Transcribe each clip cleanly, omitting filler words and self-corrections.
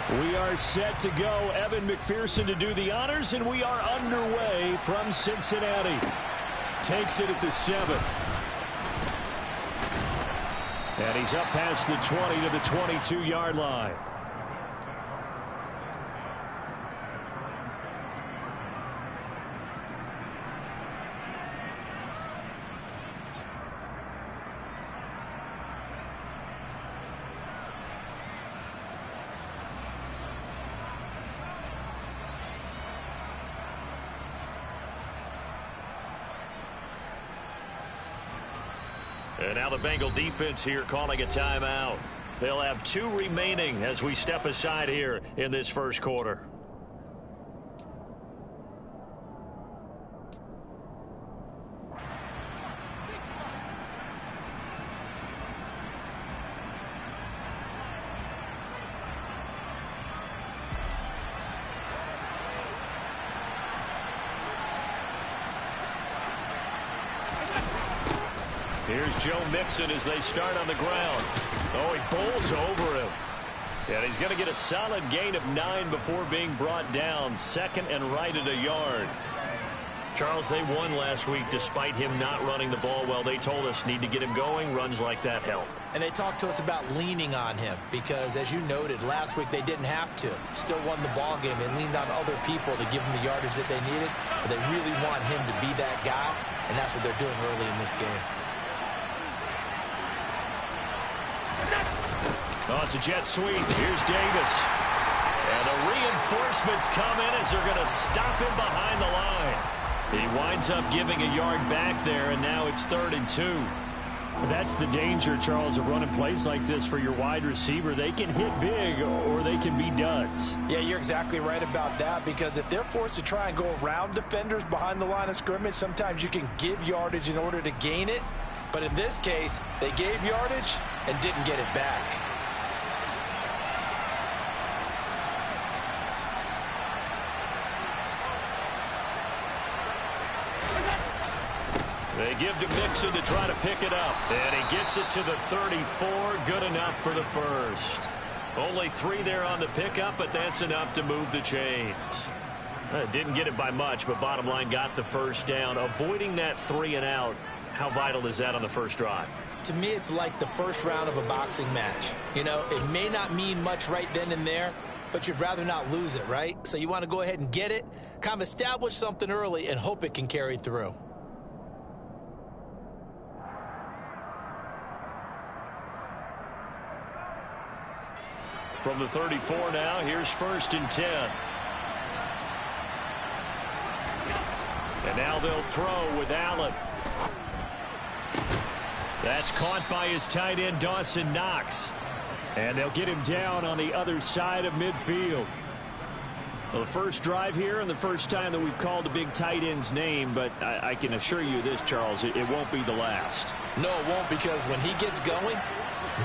We are set to go. Evan McPherson to do the honors, and we are underway from Cincinnati. Takes it at the 7. And he's up past the 20 to the 22-yard line. And now the Bengal defense here calling a timeout. They'll have 2 remaining as we step aside here in this first quarter. Here's Joe Mixon as they start on the ground. Oh, he bowls over him. And he's going to get a solid gain of 9 before being brought down. Second and right at a yard. Charles, they won last week despite him not running the ball well. They told us need to get him going. Runs like that help. And they talked to us about leaning on him because, as you noted, last week they didn't have to. Still won the ball game. They leaned on other people to give them the yardage that they needed. But they really want him to be that guy, and that's what they're doing early in this game. Oh, it's a jet sweep. Here's Davis. And the reinforcements come in as they're going to stop him behind the line. He winds up giving a yard back there, and now it's 3rd and 2. That's the danger, Charles, of running plays like this for your wide receiver. They can hit big or they can be duds. Yeah, you're exactly right about that, because if they're forced to try and go around defenders behind the line of scrimmage, sometimes you can give yardage in order to gain it. But in this case, they gave yardage and didn't get it back. They give to Mixon to try to pick it up. And he gets it to the 34. Good enough for the first. Only 3 there on the pickup, but that's enough to move the chains. Didn't get it by much, but bottom line got the first down. Avoiding that 3 and out, how vital is that on the first drive? To me, it's like the first round of a boxing match. You know, it may not mean much right then and there, but you'd rather not lose it, right? So you want to go ahead and get it, kind of establish something early, and hope it can carry through. From the 34 now, here's 1st and 10. And now they'll throw with Allen. That's caught by his tight end, Dawson Knox. And they'll get him down on the other side of midfield. Well, the first drive here and the first time that we've called a big tight end's name, but I can assure you this, Charles, it won't be the last. No, it won't, because when he gets going,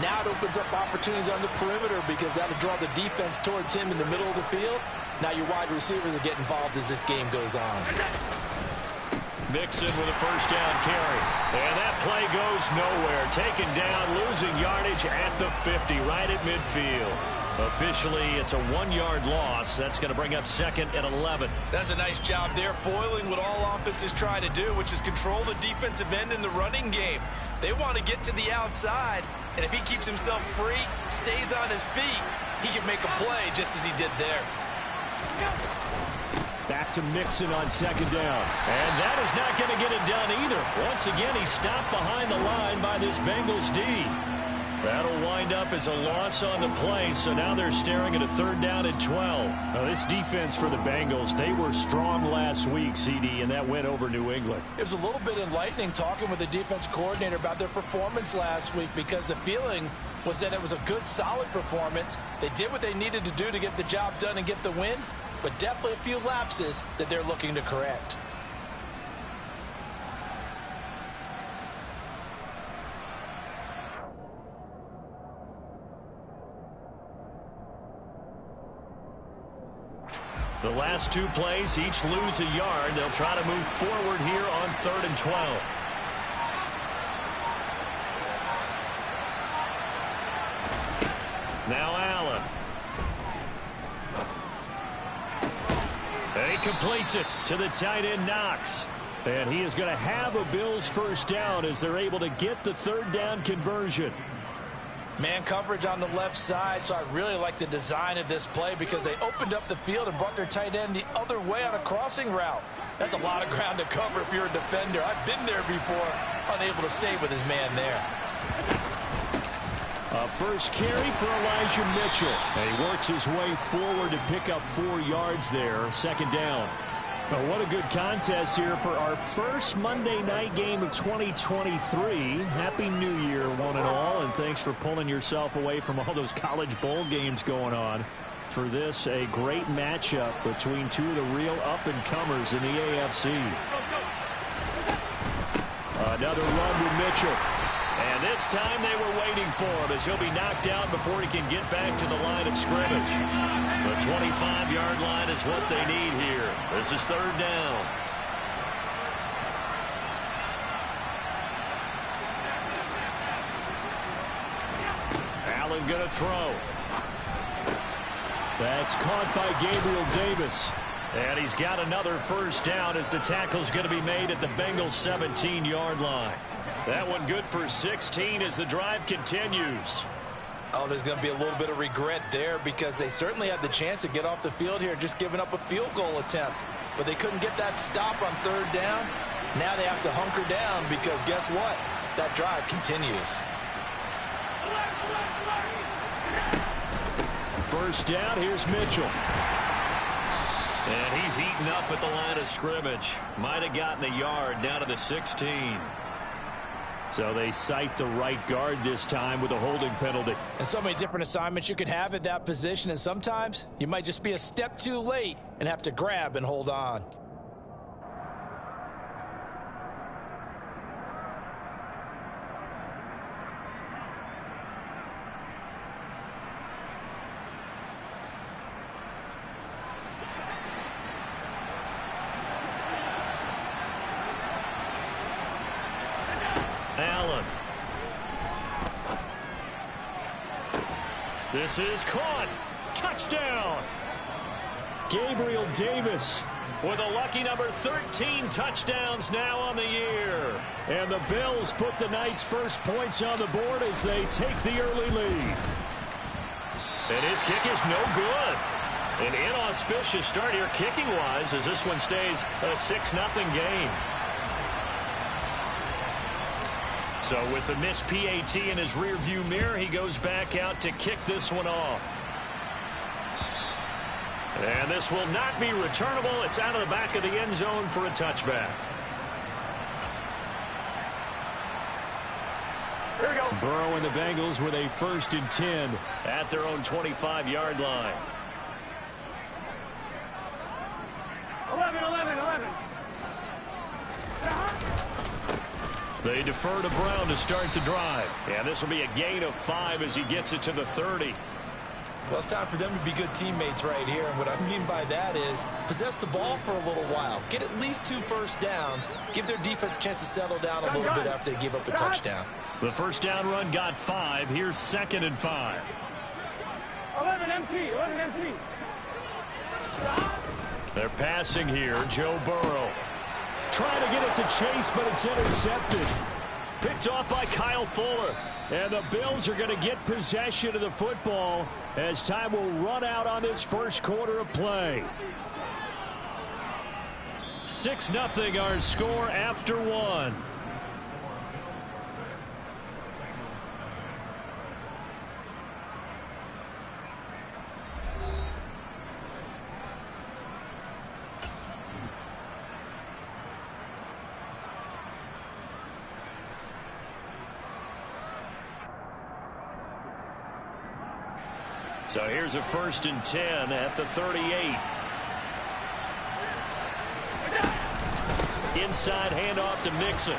now it opens up opportunities on the perimeter, because that'll draw the defense towards him in the middle of the field. Now your wide receivers will get involved as this game goes on. Mixon with a first down carry. And that play goes nowhere. Taken down, losing yardage at the 50, right at midfield. Officially, it's a 1-yard loss. That's going to bring up 2nd and 11. That's a nice job there, foiling what all offenses try to do, which is control the defensive end in the running game. They want to get to the outside, and if he keeps himself free, stays on his feet, he can make a play just as he did there. Back to Mixon on 2nd down. And that is not going to get it done either. Once again, he's stopped behind the line by this Bengals D. That'll wind up as a loss on the play, so now they're staring at a 3rd down and 12. Now, this defense for the Bengals, they were strong last week, CD, and that went over New England. It was a little bit enlightening talking with the defense coordinator about their performance last week, because the feeling was that it was a good, solid performance. They did what they needed to do to get the job done and get the win, but definitely a few lapses that they're looking to correct. The last 2 plays, each lose a yard. They'll try to move forward here on 3rd and 12. Now Allen. completes it to the tight end, Knox. And he is going to have a Bills first down as they're able to get the third down conversion. Man coverage on the left side, so I really like the design of this play because they opened up the field and brought their tight end the other way on a crossing route. That's a lot of ground to cover if you're a defender. I've been there before, unable to stay with his man there. A first carry for Elijah Mitchell. And he works his way forward to pick up 4 yards there, second down. Well, what a good contest here for our first Monday night game of 2023. Happy New Year, one and all, and thanks for pulling yourself away from all those college bowl games going on. For this, a great matchup between two of the real up-and-comers in the AFC. Another run with Mitchell. And this time they were waiting for him as he'll be knocked out before he can get back to the line of scrimmage. The 25-yard line is what they need here. This is third down. Allen going to throw. That's caught by Gabriel Davis. And he's got another first down as the tackle's going to be made at the Bengals 17-yard line. That one good for 16 as the drive continues. Oh, there's going to be a little bit of regret there because they certainly had the chance to get off the field here, just giving up a field goal attempt. But they couldn't get that stop on third down. Now they have to hunker down because guess what? That drive continues. First down, here's Mitchell. And he's eaten up at the line of scrimmage. Might have gotten a yard down to the 16. So they cite the right guard this time with a holding penalty. And so many different assignments you can have at that position, and sometimes you might just be a step too late and have to grab and hold on. Allen. This is caught. Touchdown. Gabriel Davis with a lucky number 13 touchdowns now on the year. And the Bills put the Knights' first points on the board as they take the early lead. And his kick is no good. An inauspicious start here kicking-wise as this one stays a 6-0 game. So with the missed PAT in his rearview mirror, he goes back out to kick this one off. And this will not be returnable. It's out of the back of the end zone for a touchback. Here we go. Burrow and the Bengals with a 1st and 10 at their own 25-yard line. 11. They defer to Brown to start the drive. And this will be a gain of 5 as he gets it to the 30. Well, it's time for them to be good teammates right here. And what I mean by that is possess the ball for a little while. Get at least 2 first downs. Give their defense a chance to settle down a little bit after they give up a touchdown. The first down run got 5. Here's 2nd and 5. 11 empty. They're passing here. Joe Burrow. Trying to get it to Chase, but it's intercepted. Picked off by Kyle Fuller. And the Bills are going to get possession of the football as time will run out on this first quarter of play. 6-0 our score after 1. So here's a 1st and 10 at the 38. Inside handoff to Mixon.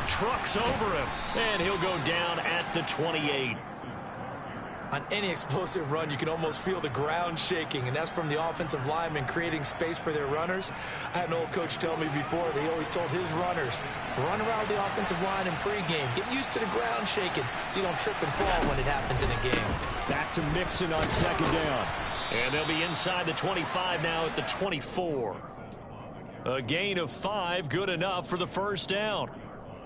Trucks over him. And he'll go down at the 28. On any explosive run, you can almost feel the ground shaking, and that's from the offensive linemen creating space for their runners. I had an old coach tell me before, they always told his runners, run around the offensive line in pregame. Get used to the ground shaking so you don't trip and fall when it happens in a game. Back to Mixon on 2nd down. And they'll be inside the 25 now at the 24. A gain of 5, good enough for the first down.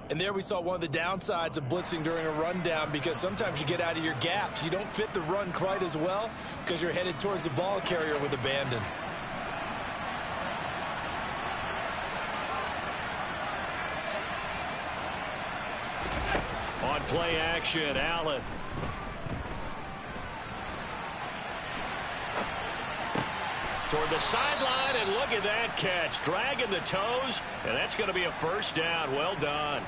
And there we saw one of the downsides of blitzing during a rundown, because sometimes you get out of your gaps. You don't fit the run quite as well because you're headed towards the ball carrier with abandon. On play action, Allen. Toward the sideline, and look at that catch. Dragging the toes, and that's going to be a first down. Well done.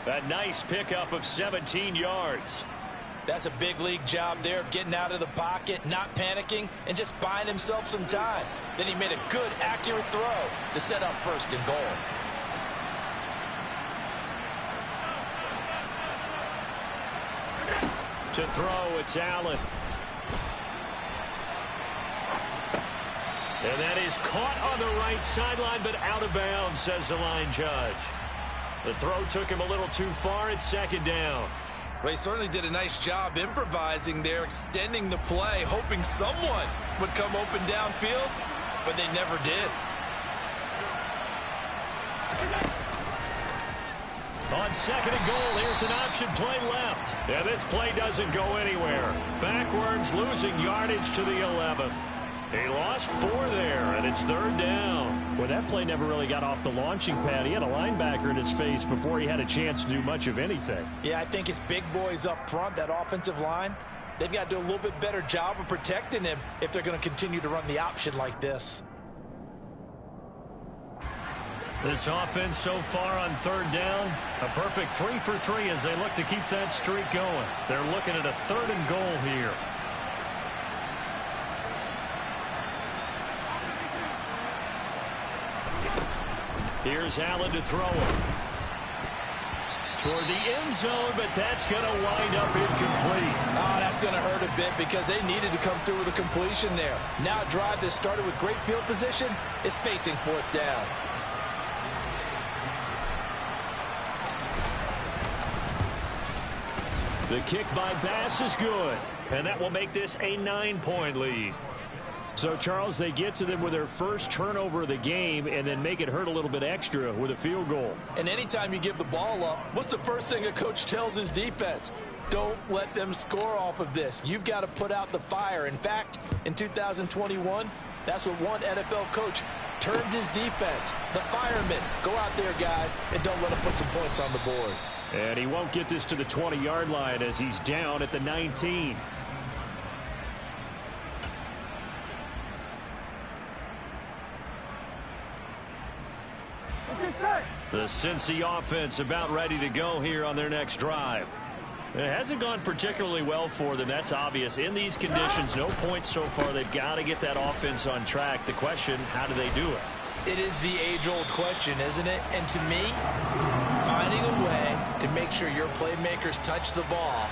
A nice pickup of 17 yards. That's a big league job there of getting out of the pocket, not panicking, and just buying himself some time. Then he made a good, accurate throw to set up first and goal. To throw, it's Allen. And that is caught on the right sideline, but out of bounds, says the line judge. The throw took him a little too far. It's second down. Well, he certainly did a nice job improvising there, extending the play, hoping someone would come open downfield, but they never did. On second and goal, here's an option play left. And this play doesn't go anywhere. Backwards, losing yardage to the 11. He lost 4 there, and it's third down. Well, that play never really got off the launching pad. He had a linebacker in his face before he had a chance to do much of anything. Yeah, I think it's big boys up front, that offensive line. They've got to do a little bit better job of protecting him if they're going to continue to run the option like this. This offense so far on third down, a perfect 3 for 3 as they look to keep that streak going. They're looking at a third and goal here. Here's Allen to throw it. Toward the end zone, but that's going to wind up incomplete. Oh, that's going to hurt a bit because they needed to come through with a completion there. Now a drive that started with great field position is facing fourth down. The kick by Bass is good, and that will make this a 9-point lead. So, Charles, they get to them with their first turnover of the game and then make it hurt a little bit extra with a field goal. And anytime you give the ball up, what's the first thing a coach tells his defense? Don't let them score off of this. You've got to put out the fire. In fact, in 2021, that's what one NFL coach termed his defense. The firemen. Go out there, guys, and don't let them put some points on the board. And he won't get this to the 20-yard line as he's down at the 19. The Cincy offense about ready to go here on their next drive. It hasn't gone particularly well for them. That's obvious. In these conditions, no points so far. They've got to get that offense on track. The question, how do they do it? It is the age-old question, isn't it? And to me, finding a way to make sure your playmakers touch the ball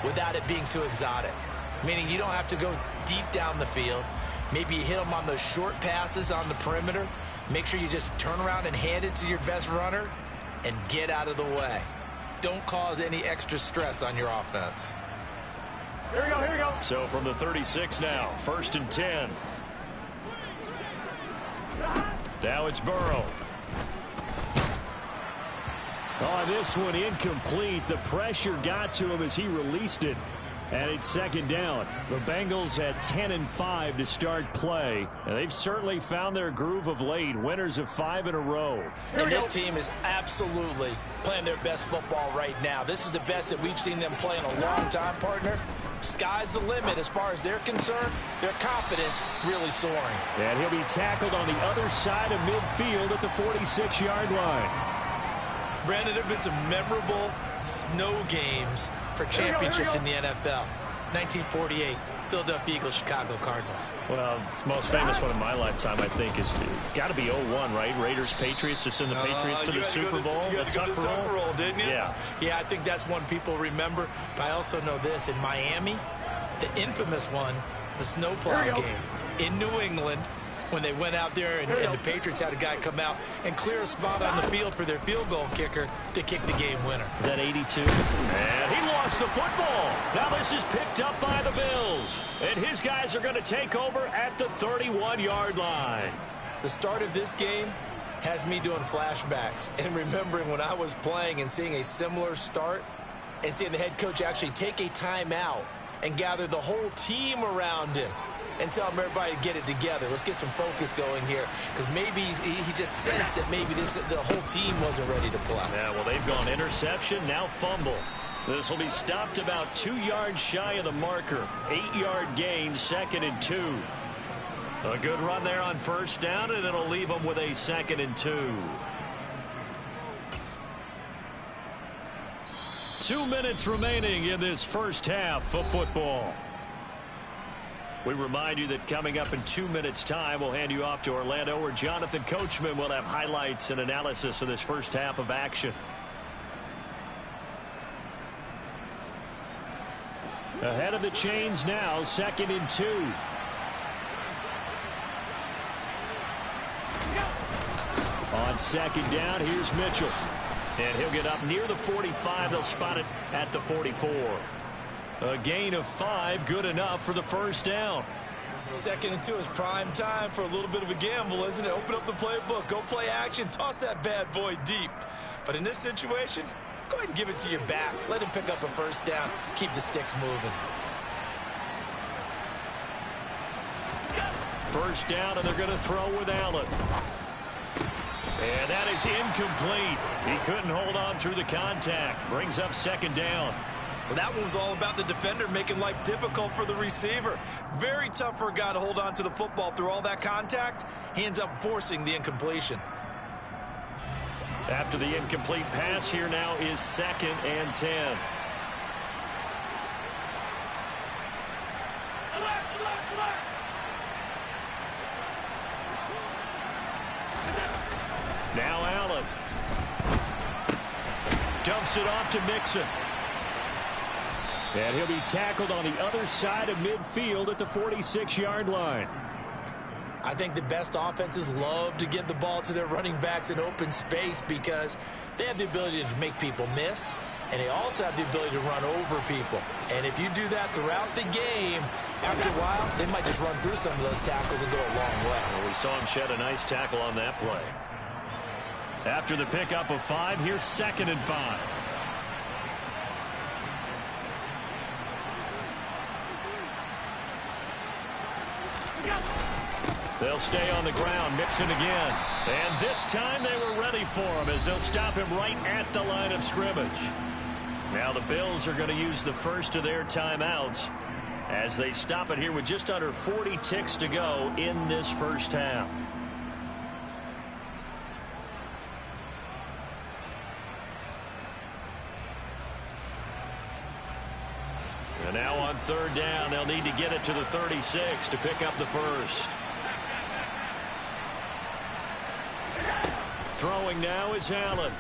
without it being too exotic. Meaning you don't have to go deep down the field. Maybe you hit them on those short passes on the perimeter. Make sure you just turn around and hand it to your best runner and get out of the way. Don't cause any extra stress on your offense. Here we go, here we go. So from the 36 now, 1st and 10. Now it's Burrow. Oh, this one incomplete. The pressure got to him as he released it. And it's second down. The Bengals at 10-5 to start play. And they've certainly found their groove of late. Winners of 5 in a row. And this team is absolutely playing their best football right now. This is the best that we've seen them play in a long time, partner. Sky's the limit as far as they're concerned. Their confidence really soaring. And he'll be tackled on the other side of midfield at the 46-yard line. Brandon, there have been some memorable snow games for championships in the NFL. 1948, Philadelphia Eagles, Chicago Cardinals. Well, the most famous one in my lifetime, I think, is got to be 01, right? Raiders, Patriots to send the Patriots to the Super Bowl. You had to go to the Tuck roll, didn't you? Yeah. Yeah, I think that's one people remember. But I also know this. In Miami, the infamous one, the snowplow game in New England, when they went out there and the Patriots had a guy come out and clear a spot on the field for their field goal kicker to kick the game winner. Is that 82? And he lost the football. Now this is picked up by the Bills. And his guys are going to take over at the 31-yard line. The start of this game has me doing flashbacks and remembering when I was playing and seeing a similar start and seeing the head coach actually take a timeout and gather the whole team around him and tell him everybody to get it together. Let's get some focus going here, because maybe he just sensed that maybe the whole team wasn't ready to play. Yeah, well, they've gone interception, now fumble. This will be stopped about 2 yards shy of the marker. 8-yard gain, 2nd and 2. A good run there on first down, and it'll leave them with a 2nd and 2. 2 minutes remaining in this first half of football. We remind you that coming up in 2 minutes' time, we'll hand you off to Orlando, where Jonathan Coachman will have highlights and analysis of this first half of action. Ahead of the chains now, 2nd and 2. On 2nd down, here's Mitchell. And he'll get up near the 45. They'll spot it at the 44. A gain of 5, good enough for the first down. 2nd and 2 is prime time for a little bit of a gamble, isn't it? Open up the playbook, go play action, toss that bad boy deep. But in this situation, go ahead and give it to your back. Let him pick up a first down. Keep the sticks moving. First down, and they're going to throw with Allen. And that is incomplete. He couldn't hold on through the contact. Brings up 2nd down. Well, that one was all about the defender making life difficult for the receiver. Very tough for a guy to hold on to the football through all that contact. He ends up forcing the incompletion. After the incomplete pass, here now is 2nd and 10. Now Allen. Dumps it off to Mixon. And he'll be tackled on the other side of midfield at the 46-yard line. I think the best offenses love to get the ball to their running backs in open space because they have the ability to make people miss, and they also have the ability to run over people. And if you do that throughout the game, after a while, they might just run through some of those tackles and go a long way. Well, we saw him shed a nice tackle on that play. After the pickup of 5, here's 2nd and 5. They'll stay on the ground. Mixon again. And this time they were ready for him as they'll stop him right at the line of scrimmage. Now the Bills are going to use the first of their timeouts as they stop it here with just under 40 ticks to go in this first half. And now on 3rd down, they'll need to get it to the 36 to pick up the first. Throwing now is Allen.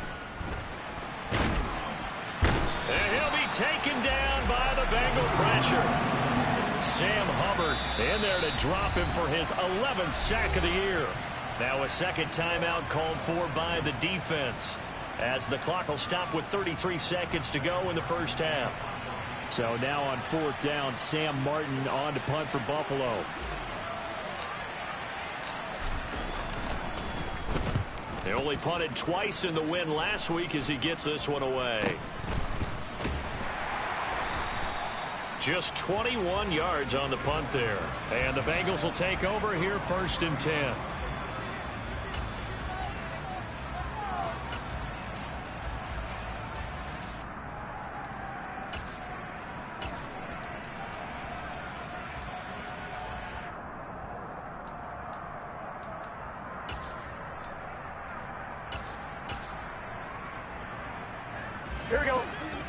And he'll be taken down by the Bengal pressure. Sam Hubbard in there to drop him for his 11th sack of the year. Now a 2nd timeout called for by the defense as the clock will stop with 33 seconds to go in the first half. So now on 4th down, Sam Martin on to punt for Buffalo. They only punted twice in the win last week as he gets this one away. Just 21 yards on the punt there. And the Bengals will take over here 1st and 10. Here we go.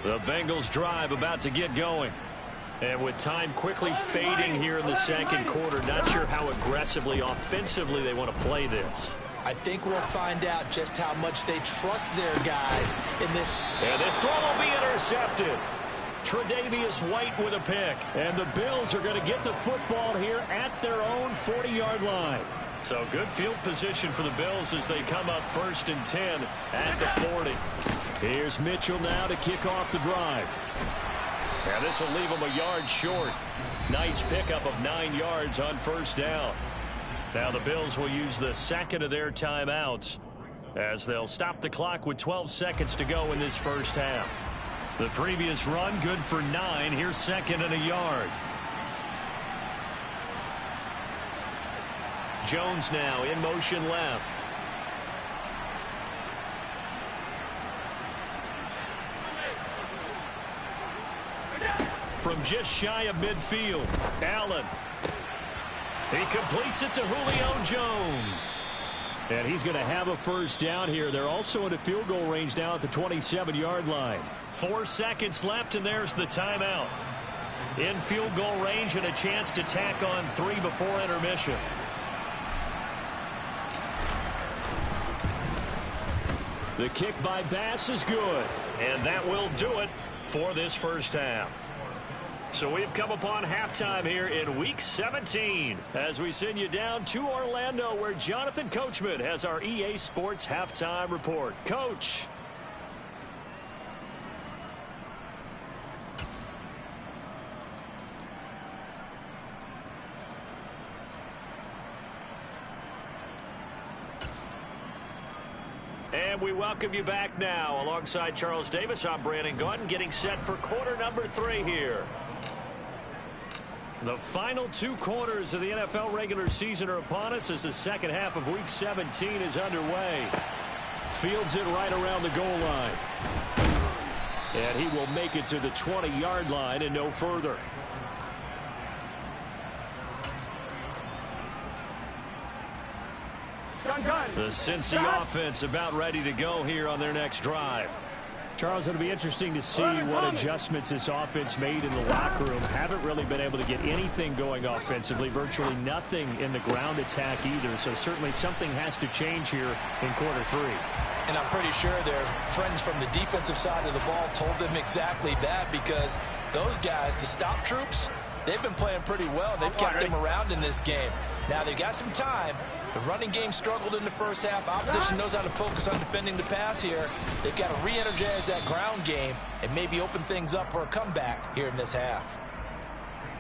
The Bengals drive about to get going. And with time quickly fading here in the 2nd quarter, not sure how aggressively, offensively they want to play this. I think we'll find out just how much they trust their guys in this. And this throw will be intercepted. Tre'Davious White with a pick. And the Bills are going to get the football here at their own 40-yard line. So good field position for the Bills as they come up 1st and 10 at the 40. Here's Mitchell now to kick off the drive. And this will leave them a yard short. Nice pickup of 9 yards on 1st down. Now the Bills will use the second of their timeouts as they'll stop the clock with 12 seconds to go in this first half. The previous run good for 9. Here's 2nd and a yard. Jones now in motion left. From just shy of midfield, Allen. He completes it to Julio Jones. And he's going to have a 1st down here. They're also in a field goal range now at the 27-yard line. 4 seconds left, and there's the timeout. In field goal range and a chance to tack on 3 before intermission. The kick by Bass is good. And that will do it for this first half. So we've come upon halftime here in Week 17 as we send you down to Orlando where Jonathan Coachman has our EA Sports Halftime Report. Coach. And we welcome you back now. Alongside Charles Davis, I'm Brandon Gaudin getting set for quarter number 3 here. The final 2 quarters of the NFL regular season are upon us as the second half of Week 17 is underway. Fields it right around the goal line. And he will make it to the 20-yard line and no further. The Cincy offense about ready to go here on their next drive. Charles, it'll be interesting to see what adjustments this offense made in the locker room. Haven't really been able to get anything going offensively, virtually nothing in the ground attack either. So certainly something has to change here in quarter 3. And I'm pretty sure their friends from the defensive side of the ball told them exactly that, because those guys, the stop troops, they've been playing pretty well. They've kept them around in this game. Now they've got some time. The running game struggled in the first half. Opposition knows how to focus on defending the pass here. They've got to re-energize that ground game and maybe open things up for a comeback here in this half.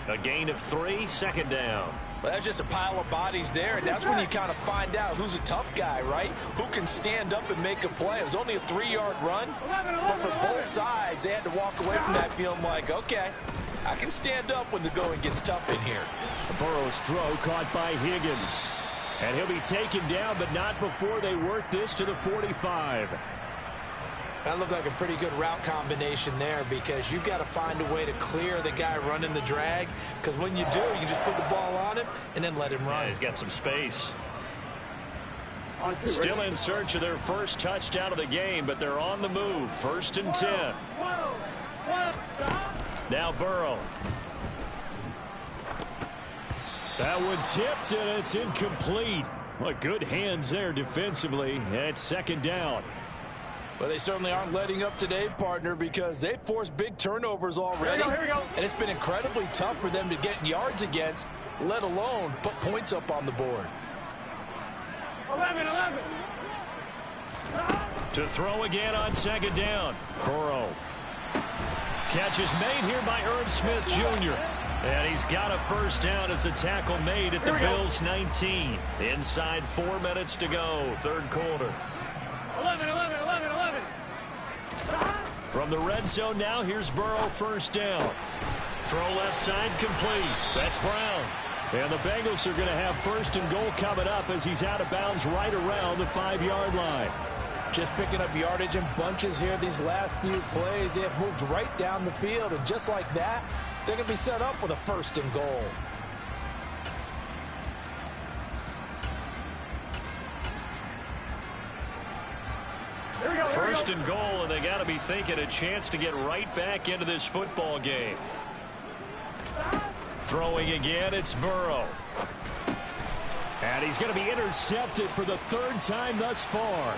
A gain of 3, 2nd down. Well, that's just a pile of bodies there, and that's when you kind of find out who's a tough guy, right? Who can stand up and make a play. It was only a 3-yard run, but for both sides, they had to walk away from that feeling like, okay, I can stand up when the going gets tough in here. Burrow's throw caught by Higgins. And he'll be taken down, but not before they work this to the 45. That looked like a pretty good route combination there, because you've got to find a way to clear the guy running the drag, because when you do, you can just put the ball on him and then let him run. Yeah, he's got some space. Still in search of their first touchdown of the game, but they're on the move. 1st and 10. Now Burrow. That one tipped, and it's incomplete. Well, good hands there defensively. It's 2nd down. Well, they certainly aren't letting up today, partner, because they've forced big turnovers already. Here we go. And it's been incredibly tough for them to get yards against, let alone put points up on the board. 11. To throw again on 2nd down. Burrow. Catch is made here by Irv Smith Jr. And he's got a 1st down as a tackle made at the Bills' 19. Inside 4 minutes to go, 3rd quarter. 11. From the red zone now, here's Burrow, 1st down. Throw left side complete. That's Brown. And the Bengals are going to have 1st and goal coming up as he's out of bounds right around the 5-yard line. Just picking up yardage in bunches here these last few plays. They have moved right down the field, and just like that, they're going to be set up with a 1st and goal. Here we go. 1st and goal, and they got to be thinking a chance to get right back into this football game. Throwing again, it's Burrow. And he's going to be intercepted for the 3rd time thus far.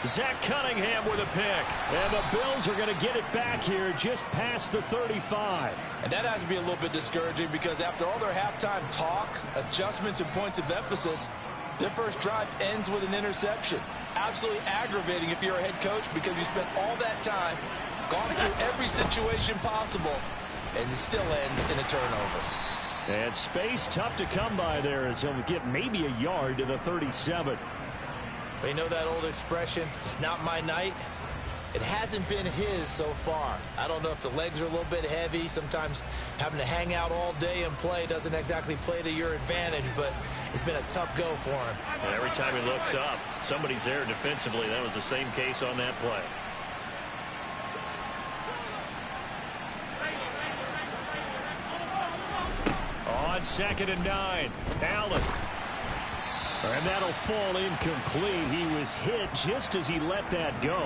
Zach Cunningham with a pick. And the Bills are going to get it back here just past the 35. And that has to be a little bit discouraging, because after all their halftime talk, adjustments, and points of emphasis, Their first drive ends with an interception. Absolutely aggravating if you're a head coach because you spent all that time, gone through every situation possible, and it still ends in a turnover. And space tough to come by there as he'll get maybe a yard to the 37. We know that old expression, it's not my night. It hasn't been his so far. I don't know if the legs are a little bit heavy. Sometimes having to hang out all day and play doesn't exactly play to your advantage, but it's been a tough go for him. And every time he looks up, somebody's there defensively. That was the same case on that play. On 2nd and 9, Allen. And that'll fall incomplete. He was hit just as he let that go.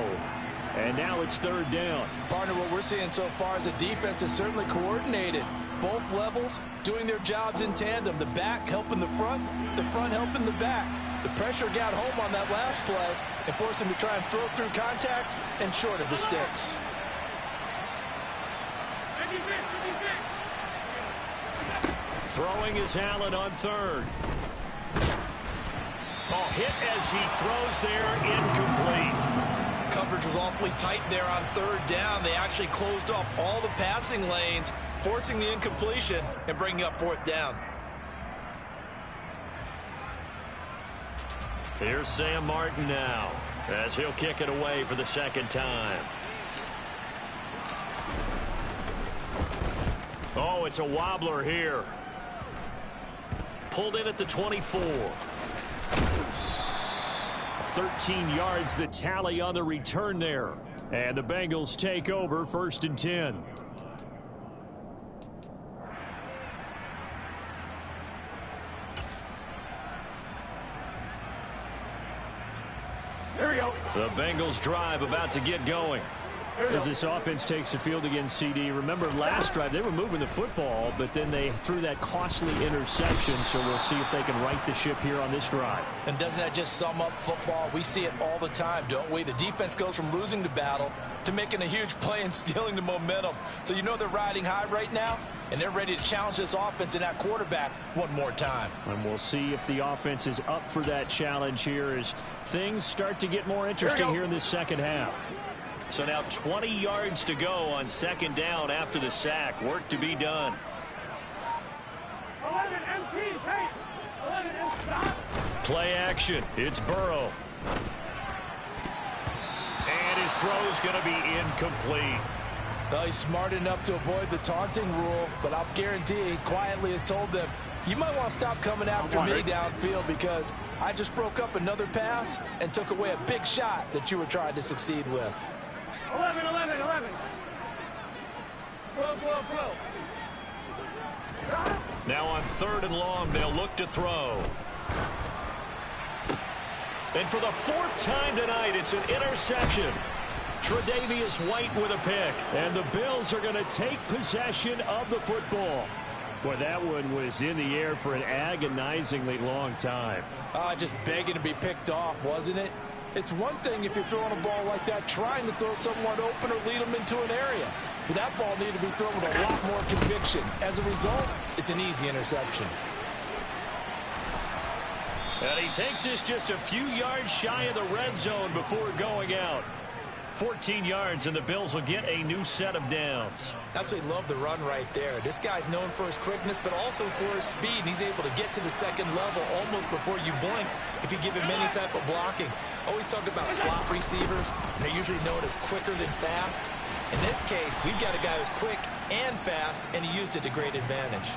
And now it's 3rd down. Partner, what we're seeing so far is the defense is certainly coordinated. Both levels doing their jobs in tandem. The back helping the front helping the back. The pressure got home on that last play and forced him to try and throw through contact and short of the sticks. Throwing is Allen on 3rd. Oh, hit as he throws there, incomplete. Coverage was awfully tight there on 3rd down. They actually closed off all the passing lanes, forcing the incompletion and bringing up 4th down. Here's Sam Martin now as he'll kick it away for the 2nd time. Oh, it's a wobbler here. Pulled in at the 24. 13 yards the tally on the return there. And the Bengals take over 1st and 10. Here we go. The Bengals drive about to get going. As this offense takes the field against CD, remember last drive they were moving the football, but then they threw that costly interception, so we'll see if they can right the ship here on this drive. And doesn't that just sum up football? We see it all the time, don't we? The defense goes from losing the battle to making a huge play and stealing the momentum. So you know they're riding high right now, and they're ready to challenge this offense and that quarterback one more time. And we'll see if the offense is up for that challenge here as things start to get more interesting here in this 2nd half. So now 20 yards to go on 2nd down after the sack. Work to be done. 11 empty, hey. 11 empty, stop. Play action. It's Burrow. And his throw's going to be incomplete. Well, he's smart enough to avoid the taunting rule, but I'll guarantee he quietly has told them, you might want to stop coming after me downfield because I just broke up another pass and took away a big shot that you were trying to succeed with. 11, 11, 11. Flow. Now on 3rd and long, they'll look to throw. And for the 4th time tonight, it's an interception. Tre'Davious White with a pick. And the Bills are going to take possession of the football. Boy, that one was in the air for an agonizingly long time. Just begging to be picked off, wasn't it? It's one thing if you're throwing a ball like that, trying to throw someone open or lead them into an area. But that ball needed to be thrown with a lot more conviction. As a result, it's an easy interception. And he takes this just a few yards shy of the red zone before going out. 14 yards, and the Bills will get a new set of downs. Absolutely love the run right there. This guy's known for his quickness, but also for his speed. He's able to get to the 2nd level almost before you blink if you give him any type of blocking. Always talk about slot receivers, and they're usually known as quicker than fast. In this case, we've got a guy who's quick and fast, and he used it to great advantage.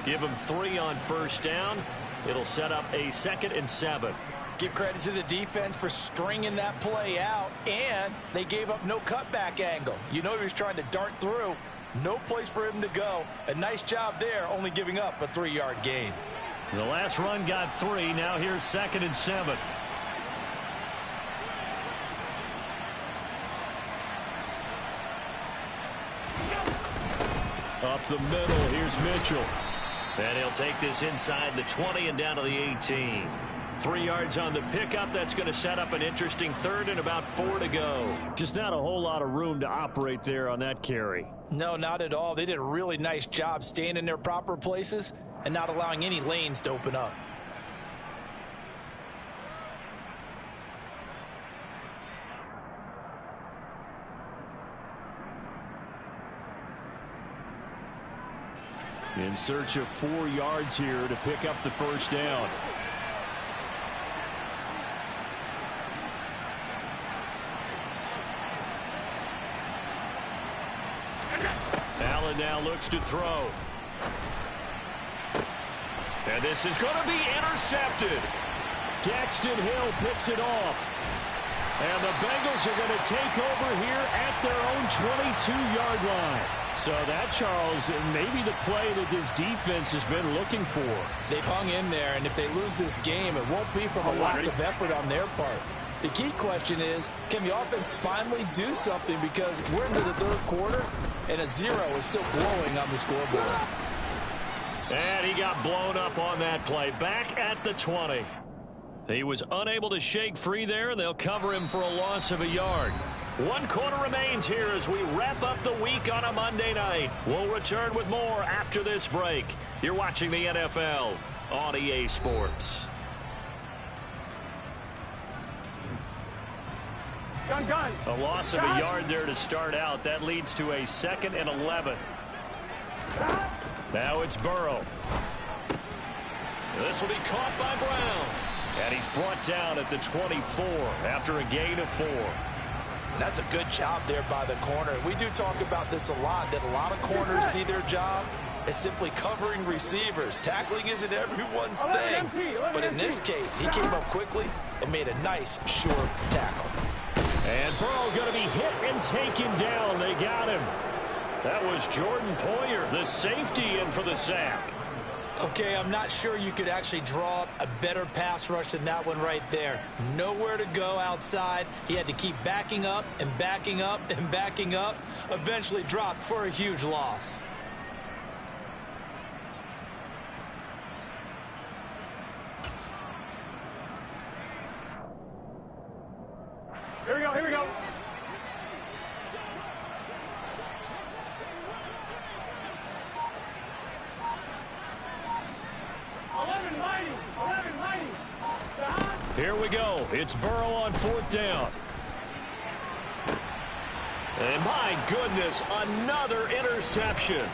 Give him 3 on 1st down. It'll set up a 2nd and 7. Give credit to the defense for stringing that play out, and they gave up no cutback angle. You know he was trying to dart through. No place for him to go. A nice job there, only giving up a 3-yard gain. The last run got 3. Now here's 2nd and 7. Up the middle, here's Mitchell. And he'll take this inside the 20 and down to the 18. 3 yards on the pickup. That's going to set up an interesting 3rd and about 4 to go. Just not a whole lot of room to operate there on that carry. No, not at all. They did a really nice job staying in their proper places and not allowing any lanes to open up. In search of 4 yards here to pick up the first down. Allen now looks to throw. And this is going to be intercepted. Daxton Hill picks it off. And the Bengals are going to take over here at their own 22-yard line. So that, Charles, may be the play that this defense has been looking for. They've hung in there, and if they lose this game, it won't be from a lack of effort on their part. The key question is, can the offense finally do something, because we're into the third quarter, and a 0 is still glowing on the scoreboard. And he got blown up on that play. Back at the 20. He was unable to shake free there, and they'll cover him for a loss of a yard. 1 quarter remains here as we wrap up the week on a Monday night. We'll return with more after this break. You're watching the NFL on EA Sports. Gun. A loss of a yard there to start out. That leads to a 2nd and 11. Now it's Burrow. This will be caught by Brown. And he's brought down at the 24 after a gain of 4. That's a good job there by the corner. We do talk about this a lot, that a lot of corners see their job as simply covering receivers. Tackling isn't everyone's thing. But in this case, he came up quickly and made a nice, short tackle. And Burrow going to be hit and taken down. They got him. That was Jordan Poyer, the safety, in for the sack. Okay, I'm not sure you could actually draw up a better pass rush than that one right there. Nowhere to go outside. He had to keep backing up and backing up and backing up. Eventually dropped for a huge loss. Here we go. Here we go. It's Burrow on 4th down. And my goodness, another interception.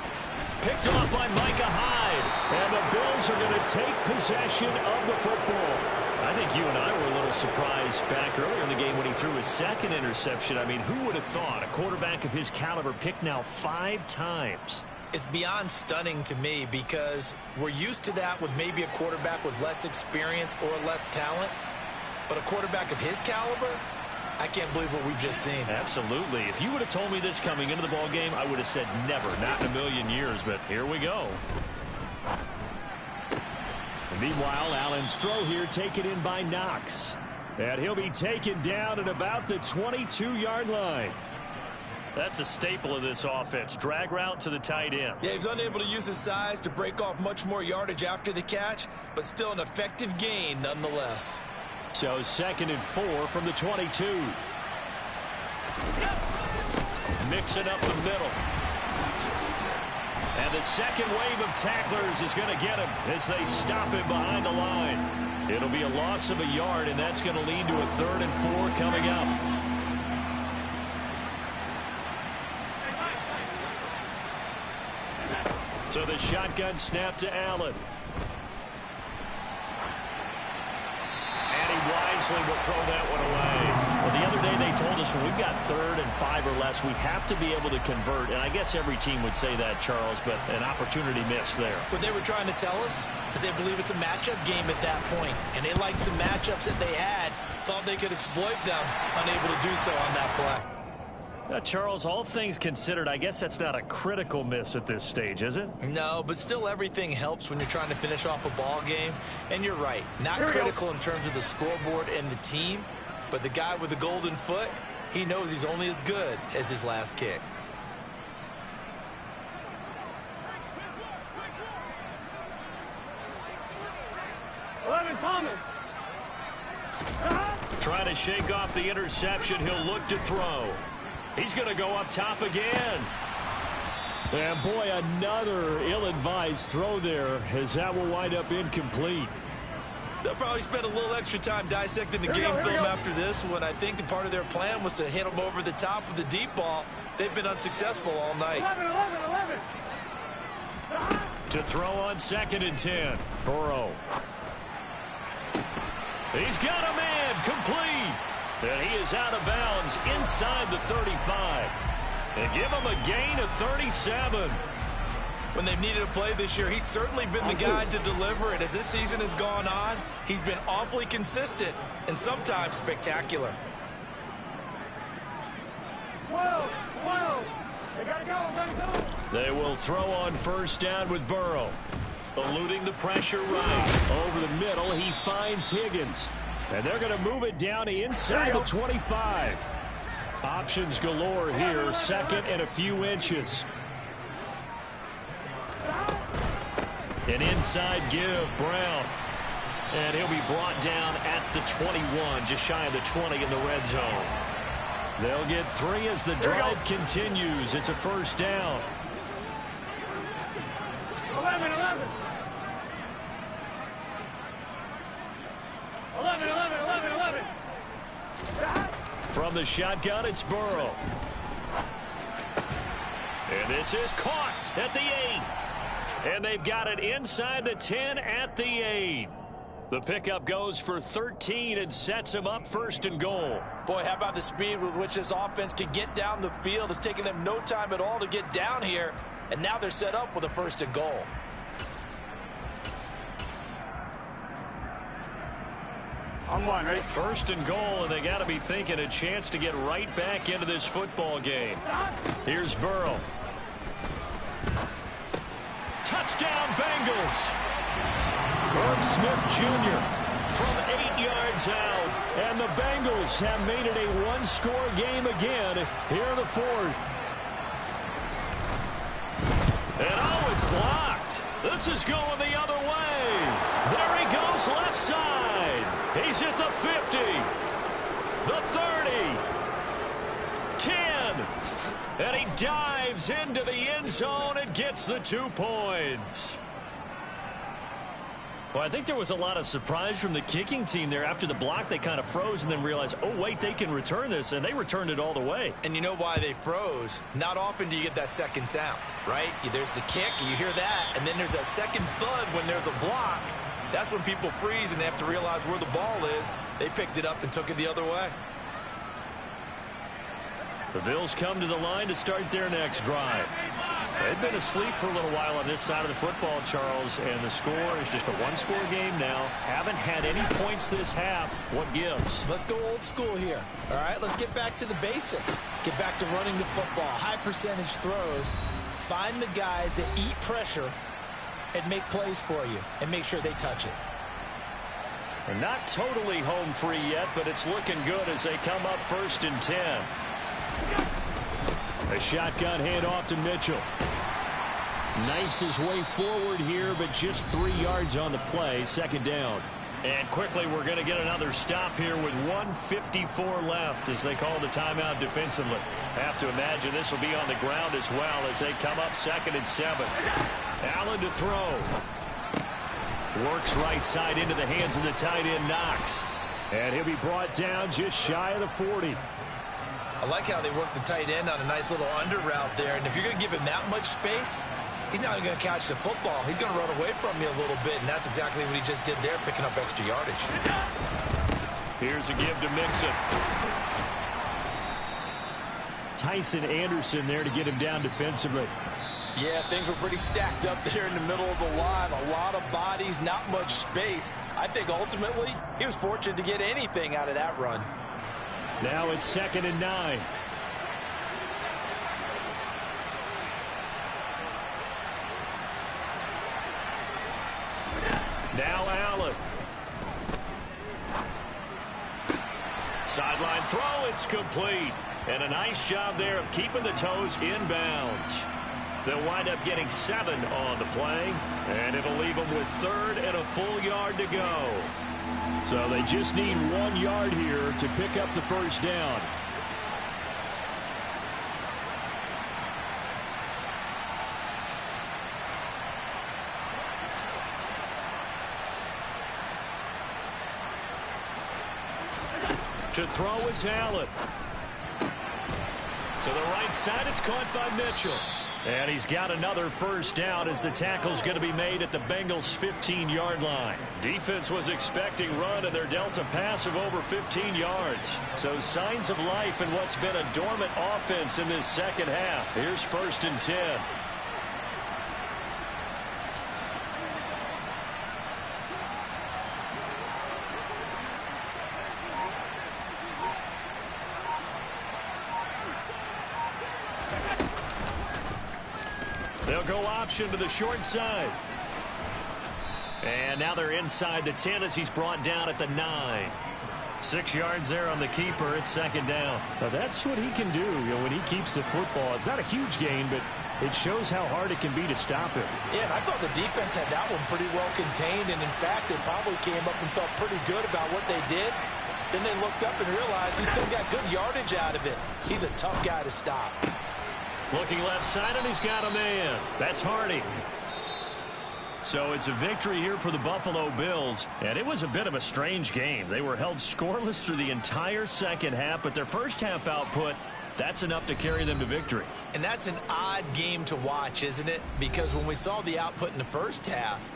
Picked off by Micah Hyde. And the Bills are going to take possession of the football. I think you and I were a little surprised back earlier in the game when he threw his 2nd interception. I mean, who would have thought a quarterback of his caliber picked now 5 times? It's beyond stunning to me, because we're used to that with maybe a quarterback with less experience or less talent. But a quarterback of his caliber, I can't believe what we've just seen. Absolutely. If you would have told me this coming into the ball game, I would have said never, not in a million years. But here we go. Meanwhile, Allen's throw here taken in by Knox. And he'll be taken down at about the 22-yard line. That's a staple of this offense. Drag route to the tight end. Yeah, he's unable to use his size to break off much more yardage after the catch, but still an effective gain nonetheless. So 2nd and 4 from the 22. Mixing up the middle. And the second wave of tacklers is going to get him as they stop him behind the line. It'll be a loss of a yard, and that's going to lead to a 3rd and 4 coming up. So the shotgun snap to Allen. And he wisely will throw that one away. Well, the other day they told us when we've got 3rd and 5 or less, we have to be able to convert. And I guess every team would say that, Charles, but an opportunity missed there. What they were trying to tell us is they believe it's a matchup game at that point. And they liked some matchups that they had, thought they could exploit them, unable to do so on that play. Charles, all things considered, I guess that's not a critical miss at this stage, is it? No, but still everything helps when you're trying to finish off a ball game. And you're right, not critical in terms of the scoreboard and the team, but the guy with the golden foot, he knows he's only as good as his last kick. Thomas. Trying to shake off the interception. He'll look to throw. He's going to go up top again. And boy, another ill-advised throw there, as that will wind up incomplete. They'll probably spend a little extra time dissecting the game film after this one. I think part of their plan was to hit him over the top of the deep ball. They've been unsuccessful all night. 11. To throw on 2nd and 10. Burrow. He's got a man complete. And he is out of bounds inside the 35. And give him a gain of 37. When they've needed a play this year, he's certainly been the guy to deliver it. As this season has gone on, he's been awfully consistent and sometimes spectacular. 12, 12. They gotta go. They will throw on 1st down with Burrow. Eluding the pressure right. Over the middle, he finds Higgins. And they're going to move it down to inside the 25. Options galore here. 2nd and a few inches. An inside give, Brown. And he'll be brought down at the 21, just shy of the 20 in the red zone. They'll get 3 as the drive continues. It's a 1st down. 11, 11. 11, 11, 11, 11. From the shotgun, it's Burrow. And this is caught at the 8. And they've got it inside the 10 at the 8. The pickup goes for 13 and sets him up 1st and goal. Boy, how about the speed with which this offense can get down the field? It's taken them no time at all to get down here. And now they're set up with a 1st and goal. On 1, ready? 1st and goal, and they got to be thinking a chance to get right back into this football game. Here's Burrow. Touchdown, Bengals. Herb Smith Jr. from 8 yards out. And the Bengals have made it a one-score game again here in the 4th. And oh, it's blocked. This is going the other way. There he goes left side. He's at the 50. The 30. 10. And he dives into the end zone and gets the 2 points. Well, I think there was a lot of surprise from the kicking team there. After the block, they kind of froze and then realized, oh, wait, they can return this. And they returned it all the way. And you know why they froze? Not often do you get that second sound, right? There's the kick, you hear that, and then there's a second thud when there's a block. That's when people freeze and they have to realize where the ball is. They picked it up and took it the other way. The Bills come to the line to start their next drive. They've been asleep for a little while on this side of the football, Charles, and the score is just a one-score game now. Haven't had any points this half. What gives? Let's go old school here. All right, let's get back to the basics. Get back to running the football, high percentage throws. Find the guys that eat pressure and make plays for you and make sure they touch it. And not totally home free yet, but it's looking good as they come up 1st and 10. A shotgun handoff to Mitchell. Knifes his way forward here, but just 3 yards on the play. 2nd down. And quickly, we're going to get another stop here with 1:54 left as they call the timeout defensively. Have to imagine this will be on the ground as well as they come up 2nd and 7. Allen to throw. Works right side into the hands of the tight end, Knox. And he'll be brought down just shy of the 40. I like how they work the tight end on a nice little under route there. And if you're going to give him that much space, he's not going to catch the football. He's going to run away from you a little bit, and that's exactly what he just did there, picking up extra yardage. Here's a give to Mixon. Tyson Anderson there to get him down defensively. Yeah, things were pretty stacked up there in the middle of the line. A lot of bodies, not much space. I think ultimately he was fortunate to get anything out of that run. Now it's 2nd and 9. Now Allen. Sideline throw, it's complete. And a nice job there of keeping the toes inbounds. They'll wind up getting 7 on the play, and it'll leave them with 3rd and a full yard to go. So they just need 1 yard here to pick up the 1st down. To throw is Allen. To the right side, it's caught by Mitchell. And he's got another first down as the tackle's going to be made at the Bengals' 15-yard line. Defense was expecting run, and they're dealt a pass of over 15 yards. So signs of life in what's been a dormant offense in this second half. Here's 1st and 10. They'll go option to the short side. And now they're inside the 10 as he's brought down at the 9. 6 yards there on the keeper. It's 2nd down. Now that's what he can do, when he keeps the football. It's not a huge gain, but it shows how hard it can be to stop him. Yeah, and I thought the defense had that one pretty well contained, and in fact, they probably came up and felt pretty good about what they did. Then they looked up and realized he still got good yardage out of it. He's a tough guy to stop. Looking left side, and he's got a man. That's Hardy. So it's a victory here for the Buffalo Bills. And it was a bit of a strange game. They were held scoreless through the entire second half, but their first half output, that's enough to carry them to victory. And that's an odd game to watch, isn't it? Because when we saw the output in the first half,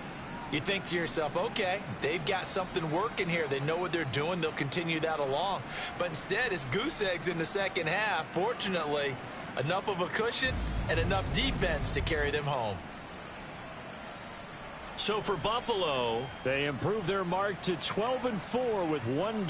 you think to yourself, okay, they've got something working here. They know what they're doing. They'll continue that along. But instead, it's goose eggs in the second half. Fortunately, enough of a cushion and enough defense to carry them home. So for Buffalo, they improved their mark to 12-4 with one game.